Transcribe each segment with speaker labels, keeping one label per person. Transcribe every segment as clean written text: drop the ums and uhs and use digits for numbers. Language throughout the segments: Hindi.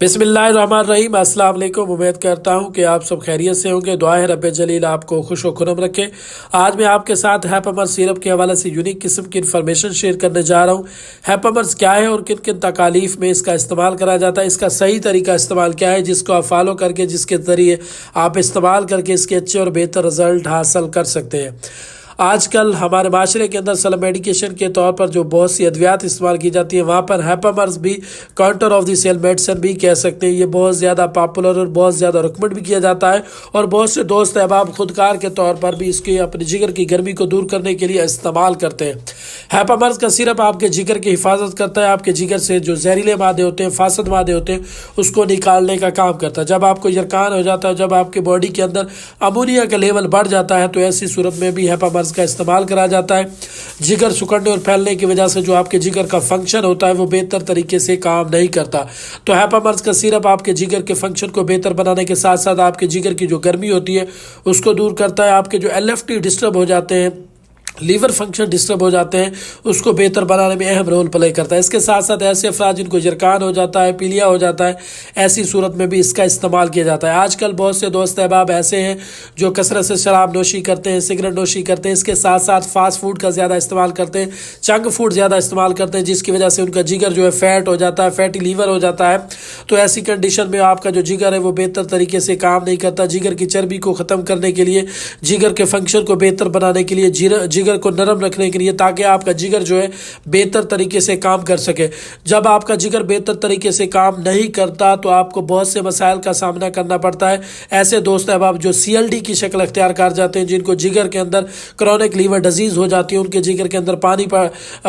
Speaker 1: बिस्मिल्लाहिर्रहमानिर्रहीम। अस्सलाम वालेकुम। उम्मीद करता हूँ कि आप सब खैरियत से होंगे। दुआ है रब्बे जलील आपको खुश व खुरम रखे। आज मैं आपके साथ हैपामर्स सिरप के हवाले से यूनिक किस्म की इन्फॉर्मेशन शेयर करने जा रहा हूँ। हैपामर्स क्या है और किन किन तकालीफ में इसका इस्तेमाल करा जाता है, इसका सही तरीका इस्तेमाल क्या है जिसको आप फॉलो करके, जिसके ज़रिए आप इस्तेमाल करके इसके अच्छे और बेहतर रिजल्ट हासिल कर सकते हैं। आजकल हमारे माशरे के अंदर सेल्फ मेडिकेशन के तौर पर जो बहुत सी अद्वियात इस्तेमाल की जाती है, वहाँ पर हैपामर्स भी counter off the shelf medicine भी कह सकते हैं। ये बहुत ज़्यादा पॉपुलर और बहुत ज़्यादा रिकमेंड भी किया जाता है और बहुत से दोस्त अहबाब खुदकार के तौर पर भी इसके अपने जिगर की गर्मी को दूर करने के लिए इस्तेमाल करते हैं। हैपामर्स का सिरप आपके जिगर की हिफाजत करता है, आपके जिगर से जो जहरीले मादे होते हैं, फासद मादे होते हैं, उसको निकालने का काम करता है। जब आपको यरकान हो जाता है, जब आपके बॉडी के अंदर अमोनिया का लेवल बढ़ जाता है, तो ऐसी सूरत में भी हैपामर्स का इस्तेमाल करा जाता है। जिगर सुकड़ने और फैलने की वजह से जो आपके जिगर का फंक्शन होता है वो बेहतर तरीके से काम नहीं करता। तो हैपामर्स का सिरप आपके जिगर के फंक्शन को बेहतर बनाने के साथ साथ आपके जिगर की जो गर्मी होती है उसको दूर करता है। आपके जो LFT डिस्टर्ब हो जाते हैं, लीवर फंक्शन डिस्टर्ब हो जाते हैं, उसको बेहतर बनाने में अहम रोल प्ले करता है। इसके साथ साथ ऐसे अफराद जिनको यरकान हो जाता है, पीलिया हो जाता है, ऐसी सूरत में भी इसका इस्तेमाल किया जाता है। आजकल बहुत से दोस्त अहबाब ऐसे हैं जो कसरत से शराब नोशी करते हैं, सिगरेट नोशी करते हैं, इसके साथ साथ फास्ट फूड का ज़्यादा इस्तेमाल करते हैं, जंक फूड ज़्यादा इस्तेमाल करते हैं, जिसकी वजह से उनका जिगर जो है फैट हो जाता है, फैटी लीवर हो जाता है। तो ऐसी कंडीशन में आपका जो जिगर है वो बेहतर तरीके से काम नहीं करता। जिगर की चर्बी को ख़त्म करने के लिए, जिगर के फंक्शन को बेहतर बनाने के लिए, जिगर को नरम रखने के लिए, ताकि आपका जिगर जो है बेहतर तरीके से काम कर सके। जब आपका जिगर बेहतर तरीके से काम नहीं करता तो आपको बहुत से मसाइल का सामना करना पड़ता है। ऐसे दोस्त अहबाब जो CLD की शक्ल अख्तियार कर जाते हैं, जिनको जिगर के अंदर क्रॉनिक लीवर डिजीज़ हो जाती है, उनके जिगर के अंदर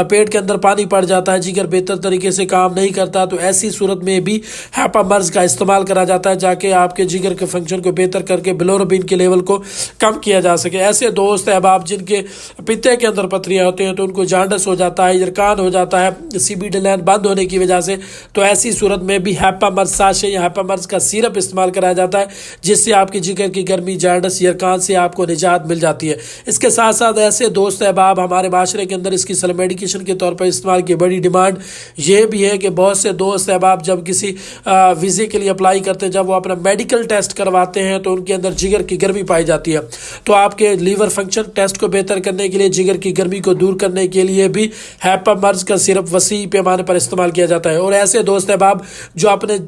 Speaker 1: पेट के अंदर पानी पड़ जाता है, जिगर बेहतर तरीके से काम नहीं करता, तो ऐसी सूरत में भी हैपामर्स का इस्तेमाल करा जाता है जाके आपके जिगर के फंक्शन को बेहतर करके बिलोरुबिन के लेवल को कम किया जा सके। ऐसे दोस्त अहबाब जिनके पित्ते के अंदर पथरियां होते हैं तो उनको जांडस हो जाता है, यरकान हो जाता है CBD लाइन बंद होने की वजह से, तो ऐसी सूरत में भी हैपामर्स साशे या हैपामर्स का सिरप इस्तेमाल कराया जाता है, जिससे आपकी जिगर की गर्मी, जांडस, यरकान से आपको निजात मिल जाती है। इसके साथ साथ ऐसे दोस्त अहबाब हमारे माशरे के अंदर इसकी सेल्फ मेडिकेशन के तौर पर इस्तेमाल की बड़ी डिमांड ये भी है कि बहुत से दोस्त अहबाब जब किसी वीज़े के लिए अप्लाई करते हैं, जब वो अपना मेडिकल टेस्ट करवाते हैं तो उनके अंदर जिगर की गर्मी पाई जाती है। तो आपके लीवर फंक्शन टेस्ट को बेहतर करने के लिए, जिगर की गर्मी को दूर करने के लिए भी हैपामर्स का सिरप वसी पैमाने पर इस्तेमाल किया जाता है। और ऐसे दोस्त अहबाब जो अपने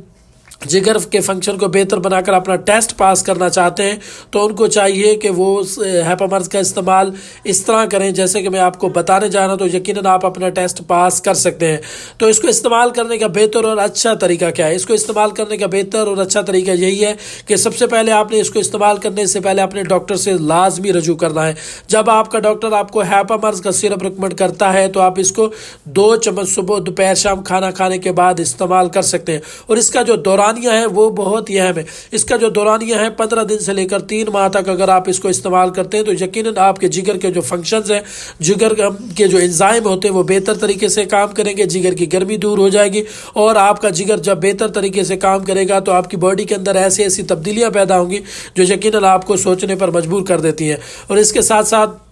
Speaker 1: जिगर के फंक्शन को बेहतर बनाकर अपना टेस्ट पास करना चाहते हैं तो उनको चाहिए कि वो हैपामर्स का इस्तेमाल इस तरह करें जैसे कि मैं आपको बताने जा रहा हूं, तो यकीनन आप अपना टेस्ट पास कर सकते हैं। तो इसको इस्तेमाल करने का बेहतर और अच्छा तरीका क्या है? इसको इस्तेमाल करने का बेहतर और अच्छा तरीका यही है कि सबसे पहले आपने इसको इस्तेमाल करने से पहले अपने डॉक्टर से लाजमी रजू करना है। जब आपका डॉक्टर आपको हैपामर्स का सिरप रिकमेंड करता है तो आप इसको 2 चम्मच सुबह, दोपहर, शाम खाना खाने के बाद इस्तेमाल कर सकते हैं। और इसका जो दौरानिया है वो बहुत ही अहम है। इसका जो दौरानिया है 15 दिन से लेकर 3 माह तक अगर आप इसको इस्तेमाल करते हैं तो यकीनन आपके जिगर के जो फंक्शंस हैं, जिगर के जो एंजाइम होते हैं वो बेहतर तरीके से काम करेंगे, जिगर की गर्मी दूर हो जाएगी और आपका जिगर जब बेहतर तरीके से काम करेगा तो आपकी बॉडी के अंदर ऐसी ऐसी तब्दीलियां पैदा होंगी जो यकीनन आपको सोचने पर मजबूर कर देती हैं। और इसके साथ साथ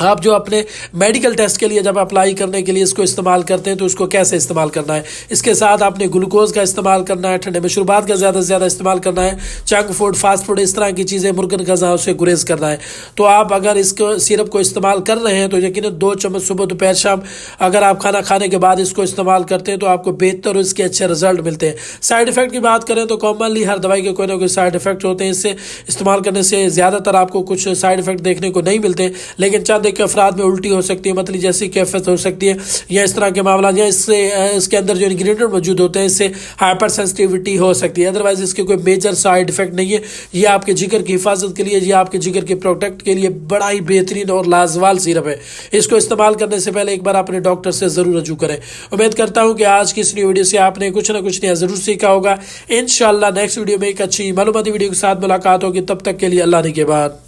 Speaker 1: आप जो अपने मेडिकल टेस्ट के लिए जब अप्लाई करने के लिए इसको इस्तेमाल करते हैं तो उसको कैसे इस्तेमाल करना है, इसके साथ आपने ग्लूकोज का इस्तेमाल करना है, ठंडे मशरूबात का ज़्यादा से ज़्यादा इस्तेमाल करना है, जंक फूड, फास्ट फूड, इस तरह की चीज़ें, मुर्गन गज़ा, उससे गुरेज करना है। तो आप अगर इसको सिरप को इस्तेमाल कर रहे हैं तो यकीनन 2 चम्मच सुबह, दोपहर, शाम अगर आप खाना खाने के बाद इसको इस्तेमाल करते हैं तो आपको बेहतर और इसके अच्छे रिजल्ट मिलते हैं। साइड इफेक्ट की बात करें तो कॉमनली हर दवाई के कोई ना कोई साइड इफेक्ट होते हैं। इससे इस्तेमाल करने से ज़्यादातर आपको कुछ साइड इफेक्ट देखने को नहीं मिलते, लेकिन चंद एक अफराद में उल्टी हो सकती है, मतलब जैसी कैफियत हो सकती है या इस तरह के मामला, या इससे इसके अंदर जो इंग्रेडिएंट मौजूद होते हैं इससे हाइपर सेंसिटिविटी हो सकती है। अदरवाइज इसके कोई मेजर साइड इफेक्ट नहीं है। ये आपके जिगर की हिफाजत के लिए, ये आपके जिगर के प्रोटेक्ट के लिए बड़ा ही बेहतरीन और लाजवाब सिरप है। इसको इस्तेमाल करने से पहले एक बार अपने डॉक्टर से ज़रूर रजू करें। उम्मीद करता हूँ कि आज की इस वीडियो से आपने कुछ ना कुछ नया ज़रूर सीखा होगा। इंशाल्लाह नेक्स्ट वीडियो में एक अच्छी मालूमाती वीडियो के साथ मुलाकात होगी। तब तक के लिए अल्लाह ने के बाद।